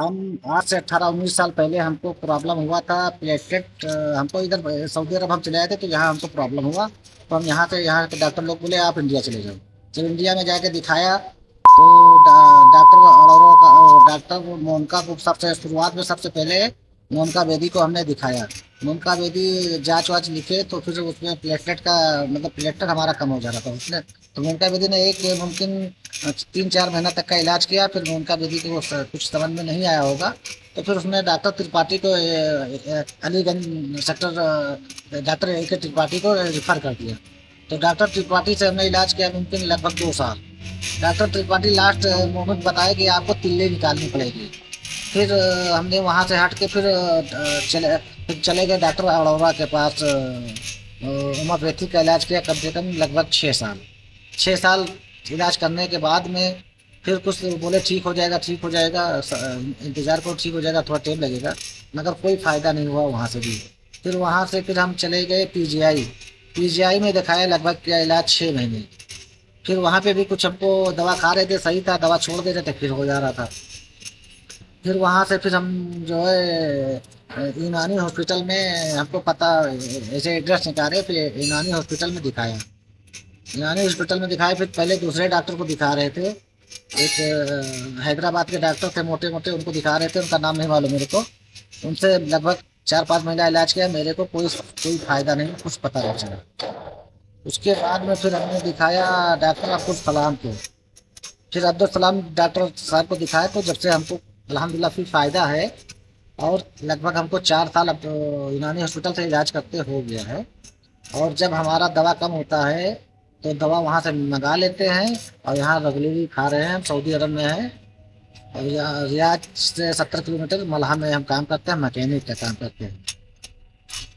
हम आज से 18-19 साल पहले हमको प्रॉब्लम हुआ था प्लेटलेट। हमको इधर सऊदी अरब हम चले आए थे, तो यहाँ हमको प्रॉब्लम हुआ। तो हम यहाँ के डॉक्टर लोग बोले आप इंडिया चले जाओ। जब इंडिया में जाके दिखाया तो डॉक्टर अड़ोरो का डॉक्टर मोनिका को सबसे शुरुआत में सबसे पहले मोनिका बेदी को हमने दिखाया। मोनिका बेदी जांच वाच लिखे तो फिर उसमें प्लेटलेट का मतलब प्लेटलेट हमारा कम हो जा रहा था उसने। तो मोनिका बेदी ने एक मुमकिन 3-4 महीना तक का इलाज किया। फिर मोनिका बेदी को कुछ समझ में नहीं आया होगा, तो फिर उसने डॉक्टर त्रिपाठी को अलीगंज सेक्टर डॉक्टर ए के त्रिपाठी को रेफर कर दिया। तो डॉक्टर त्रिपाठी से हमने इलाज किया मुमकिन लगभग 2 साल। डॉक्टर त्रिपाठी लास्ट मोमेंट बताया कि आपको तिल्ली निकालनी पड़ेगी। फिर हमने वहाँ से हट के फिर चले गए डॉक्टर अरोड़ा के पास। होम्योपैथी का इलाज किया कम से कम लगभग 6 साल। 6 साल इलाज करने के बाद में फिर कुछ बोले ठीक हो जाएगा, ठीक हो जाएगा, इंतज़ार करो ठीक हो जाएगा, थोड़ा टाइम लगेगा। मगर कोई फ़ायदा नहीं हुआ वहाँ से भी। फिर हम चले गए पीजीआई। पीजीआई में दिखाया लगभग क्या इलाज 6 महीने। फिर वहाँ पे भी कुछ हमको दवा खा रहे थे, सही था, दवा छोड़ देते थे फिर हो जा रहा था। फिर वहाँ से फिर हम जो है यूनानी हॉस्पिटल में हमको पता ऐसे एड्रेस निकाले, फिर यूनानी हॉस्पिटल में दिखाया। यूनानी हॉस्पिटल में दिखाए फिर पहले दूसरे डॉक्टर को दिखा रहे थे। एक हैदराबाद के डॉक्टर थे, मोटे मोटे, उनको दिखा रहे थे, उनका नाम नहीं मालूम मेरे को। उनसे लगभग 4-5 महीना इलाज किया, मेरे को कोई फायदा नहीं, कुछ पता नहीं चला। उसके बाद में फिर हमने दिखाया डॉक्टर अब्दुल सलाम को। फिर अब्दुल सलाम डॉक्टर साहब को दिखाया, तो जब से हमको अल्हम्दुलिल्लाह फिर फ़ायदा है। और लगभग हमको 4 साल अब यूनानी हॉस्पिटल से इलाज करते हो गया है। और जब हमारा दवा कम होता है तो दवा वहाँ से मंगा लेते हैं और यहाँ रेगुलरली खा रहे हैं। हम सऊदी अरब में हैं और यहाँ रियाद से 70 किलोमीटर मलहा में हम काम करते हैं, मैकेनिक का काम करते हैं।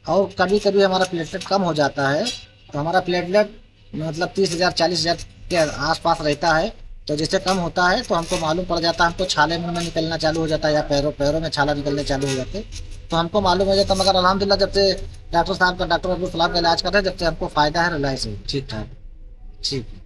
और कभी कभी हमारा प्लेटलेट कम हो जाता है, तो हमारा प्लेटलेट मतलब 30,000 40,000 के आसपास रहता है। तो जैसे कम होता है तो हमको मालूम पड़ जाता है, हमको छाले मुंह में निकलना चालू हो जाता है या पैरों पैरों में छाला निकलने चालू हो जाते, तो हमको मालूम हो जाता। मगर अल्हम्दुलिल्लाह जब से डॉक्टर अब्दुल सलाम का इलाज कर रहे हैं, जब से हमको फ़ायदा है, रिलैक्स है, ठीक ठाक, ठीक है।